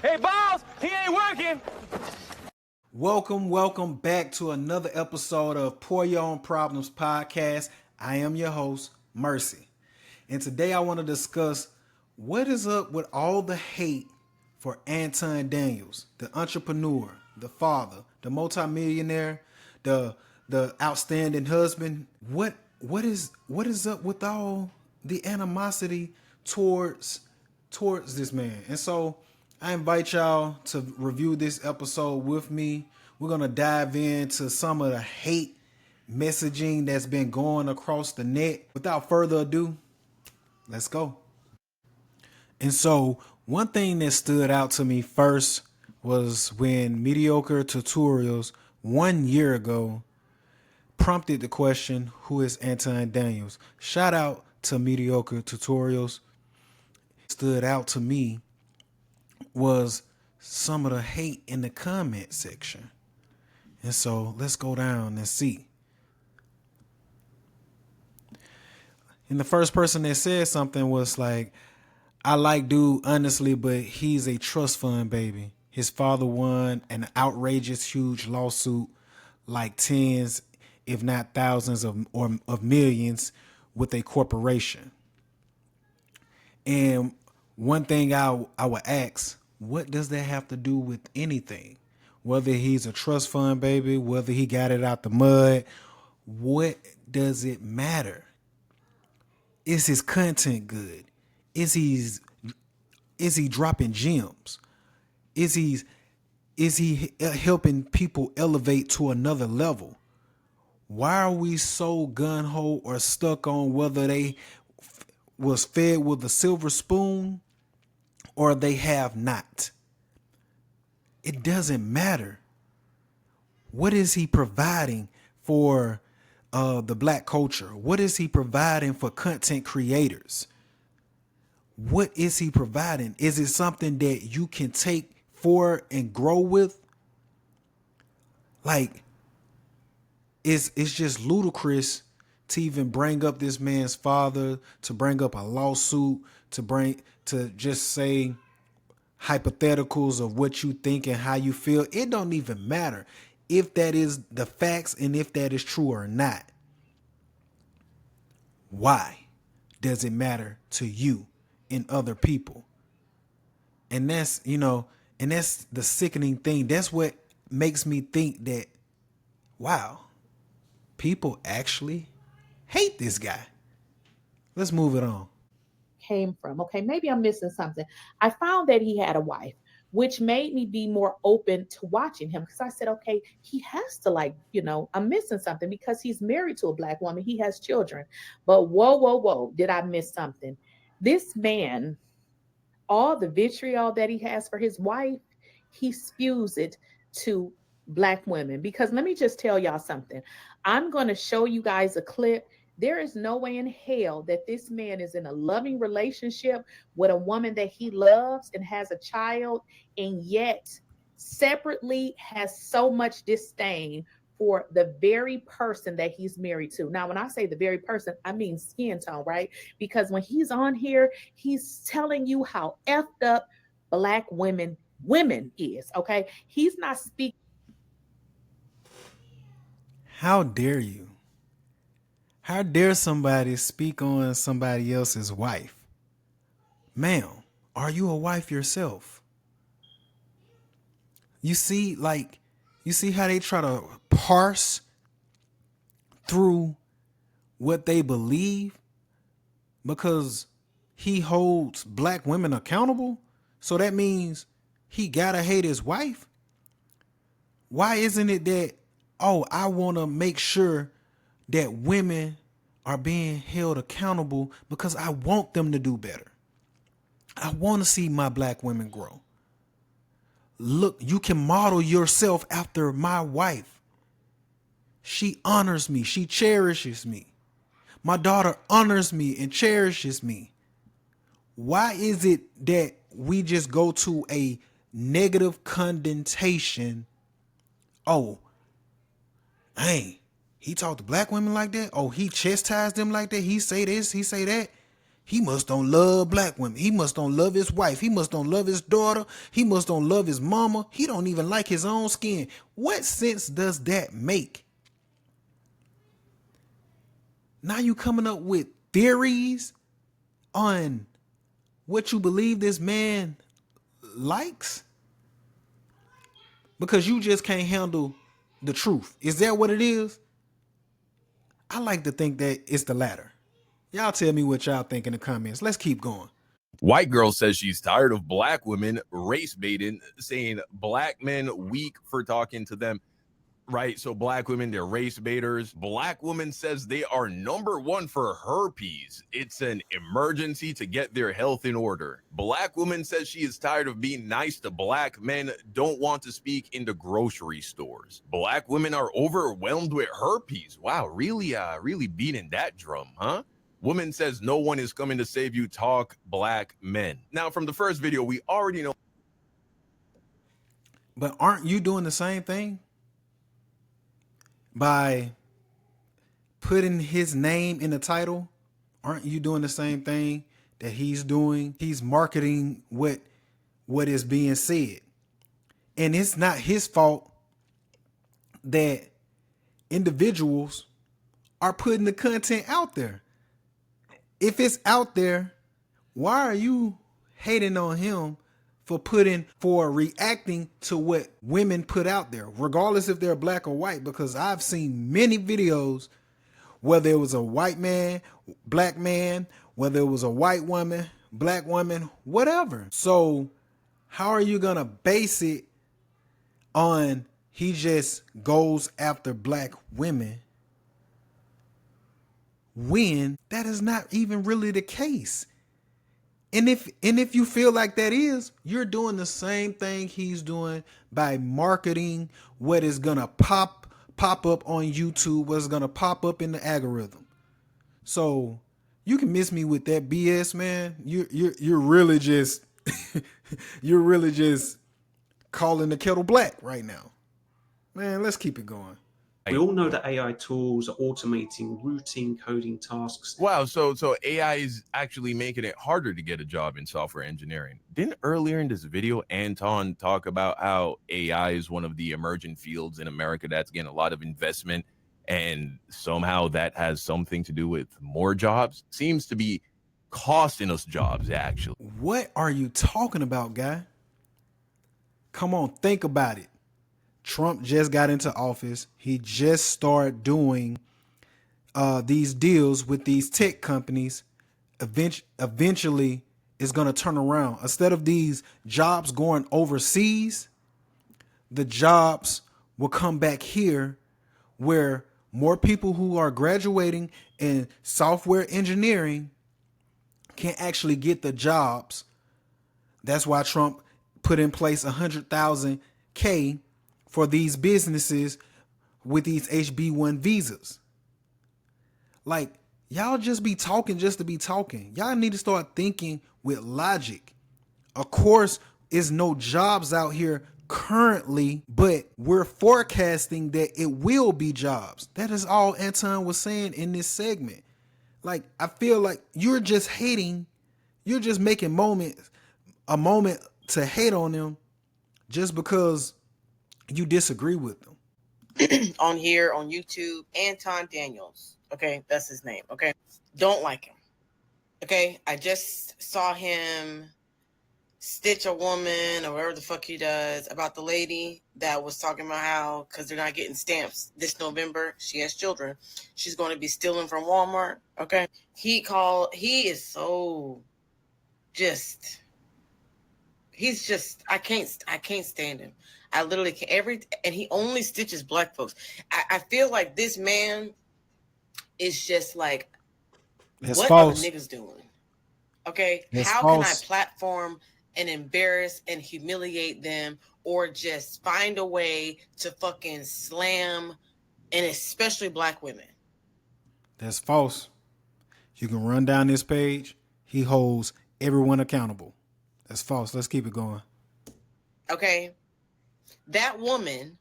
Hey, boss, he ain't working. Welcome back to another episode of pyop.podcast. I am your host, Mercy. And today I want to discuss what is up with all the hate for Anton Daniels, the entrepreneur, the father, the multimillionaire, the outstanding husband. What is up with all the animosity towards this man? And so I invite y'all to review this episode with me. We're going to dive into some of the hate messaging that's been going across the net. Without further ado, let's go. And so one thing that stood out to me first was when Mediocre Tutorials 1 year ago prompted the question, who is Anton Daniels? Shout out to Mediocre Tutorials. Stood out to me was some of the hate in the comment section. And so let's go down and see. And the first person that said something was like, I like dude honestly, but he's a trust fund baby. His father won an outrageous huge lawsuit, like tens, if not thousands of millions, with a corporation. And one thing I would ask, what does that have to do with anything? Whether he's a trust fund baby, whether he got it out the mud, what does it matter? Is his content good? Is he dropping gems? Is he helping people elevate to another level? Why are we so gung-ho or stuck on whether they was fed with a silver spoon or they have not? It doesn't matter. What is he providing for the black culture? What is he providing for content creators? What is he providing? Is it something that you can take forward and grow with? Like, it's just ludicrous to even bring up this man's father, to bring up a lawsuit, to just say hypotheticals of what you think and how you feel. It don't even matter if that is the facts and if that is true or not. Why does it matter to you and other people? And that's the sickening thing. That's what makes me think that, wow, people actually hate this guy. Let's move it on. Came from. Okay, maybe I'm missing something. I found that he had a wife, which made me be more open to watching him because I said, okay, he has to I'm missing something because he's married to a black woman. He has children. But whoa, did I miss something? This man, all the vitriol that he has for his wife, he spews it to black women. Because let me just tell y'all something. I'm going to show you guys a clip. There is no way in hell that this man is in a loving relationship with a woman that he loves and has a child, and yet separately has so much disdain for the very person that he's married to. Now, when I say the very person, I mean skin tone, right? Because when he's on here, he's telling you how effed up black women is, okay? He's not speaking. How dare you? How dare somebody speak on somebody else's wife? Ma'am, are you a wife yourself? You see how they try to parse through what they believe because he holds black women accountable? So that means he gotta hate his wife? Why isn't it that, I want to make sure that women are being held accountable because I want them to do better. I want to see my black women grow. Look, you can model yourself after my wife. She honors me. She cherishes me. My daughter honors me and cherishes me. Why is it that we just go to a negative connotation? Oh, hey, he talked to black women like that? Oh, he chastised them like that? He say this, he say that? He must don't love black women. He must don't love his wife. He must don't love his daughter. He must don't love his mama. He don't even like his own skin. What sense does that make? Now you coming up with theories on what you believe this man likes? Because you just can't handle the truth. Is that what it is? I like to think that it's the latter. Y'all tell me what y'all think in the comments. Let's keep going. White girl says she's tired of black women race baiting, saying black men weak for talking to them. Right, so black women, they're race baiters. Black woman says they are number one for herpes. It's an emergency to get their health in order. Black woman says she is tired of being nice to black men, don't want to speak in the grocery stores. Black women are overwhelmed with herpes. Wow, really beating that drum, huh? Woman says no one is coming to save you, talk black men. Now, from the first video, we already know. But aren't you doing the same thing? By putting his name in the title, aren't you doing the same thing that he's doing? He's marketing what is being said. And it's not his fault that individuals are putting the content out there. If it's out there, why are you hating on him for reacting to what women put out there, regardless if they're black or white? Because I've seen many videos, whether it was a white man, black man, whether it was a white woman, black woman, whatever. So how are you going to base it on he just goes after black women when that is not even really the case? And if you feel like that is, you're doing the same thing he's doing by marketing what is gonna pop up on YouTube, what's gonna pop up in the algorithm. So you can miss me with that BS, man. You're really just you're really just calling the kettle black right now, man. Let's keep it going. We all know that AI tools are automating routine coding tasks. Wow, so AI is actually making it harder to get a job in software engineering. Didn't earlier in this video, Anton talk about how AI is one of the emerging fields in America that's getting a lot of investment, and somehow that has something to do with more jobs? Seems to be costing us jobs, actually. What are you talking about, guy? Come on, think about it. Trump just got into office. He just started doing these deals with these tech companies. Eventually, it's going to turn around. Instead of these jobs going overseas, the jobs will come back here, where more people who are graduating in software engineering can actually get the jobs. That's why Trump put in place 100,000K for these businesses with these HB1 visas. Like, y'all just be talking just to be talking. Y'all need to start thinking with logic. Of course, there's no jobs out here currently, but we're forecasting that it will be jobs. That is all Anton was saying in this segment. Like, I feel like you're just hating. You're just making a moment to hate on them just because you disagree with them. On here on YouTube, Anton Daniels. Okay, that's his name. Okay, don't like him. Okay, I just saw him stitch a woman or whatever the fuck he does about the lady that was talking about how, because they're not getting stamps this November, she has children, she's going to be stealing from Walmart. Okay, he is so just, he's just, I can't stand him. I literally can't. And he only stitches black folks. I feel like this man is just like, That's what false. are the niggas doing? Okay, That's how false. can I platform and embarrass and humiliate them, or just find a way to fucking slam, and especially black women? That's false. You can run down this page. He holds everyone accountable. That's false. Let's keep it going. Okay, that woman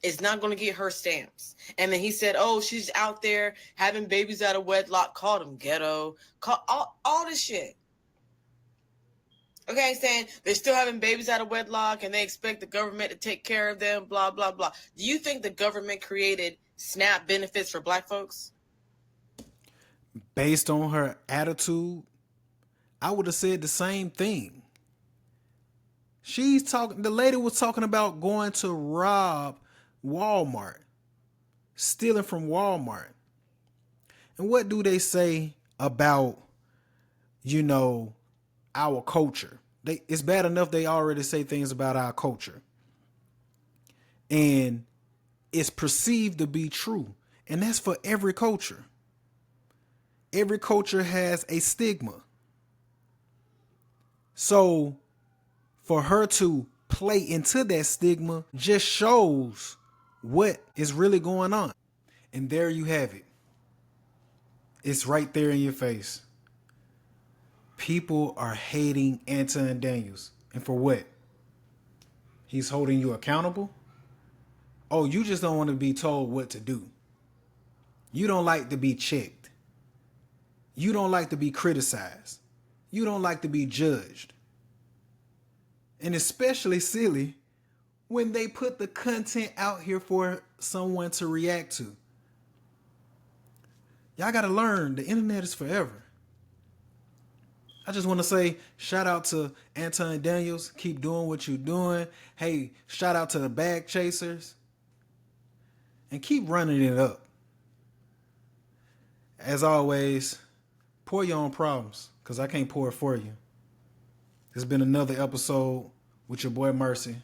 is not going to get her stamps. And then he said, oh, she's out there having babies out of wedlock. Called him ghetto. Call all this shit. Okay, saying they're still having babies out of wedlock and they expect the government to take care of them, blah, blah, blah. Do you think the government created SNAP benefits for black folks? Based on her attitude, I would have said the same thing. The lady was talking about going to rob Walmart, stealing from Walmart. And what do they say about, our culture? It's bad enough they already say things about our culture. And it's perceived to be true. And that's for every culture. Every culture has a stigma. So for her to play into that stigma just shows what is really going on. And there you have it. It's right there in your face. People are hating Anton Daniels. And for what? He's holding you accountable? Oh, you just don't want to be told what to do. You don't like to be checked. You don't like to be criticized. You don't like to be judged. And especially silly when they put the content out here for someone to react to. Y'all got to learn the internet is forever. I just want to say shout out to Anton Daniels. Keep doing what you're doing. Hey, shout out to the bag chasers. And keep running it up. As always, pour your own problems because I can't pour it for you. It's been another episode with your boy Mercy.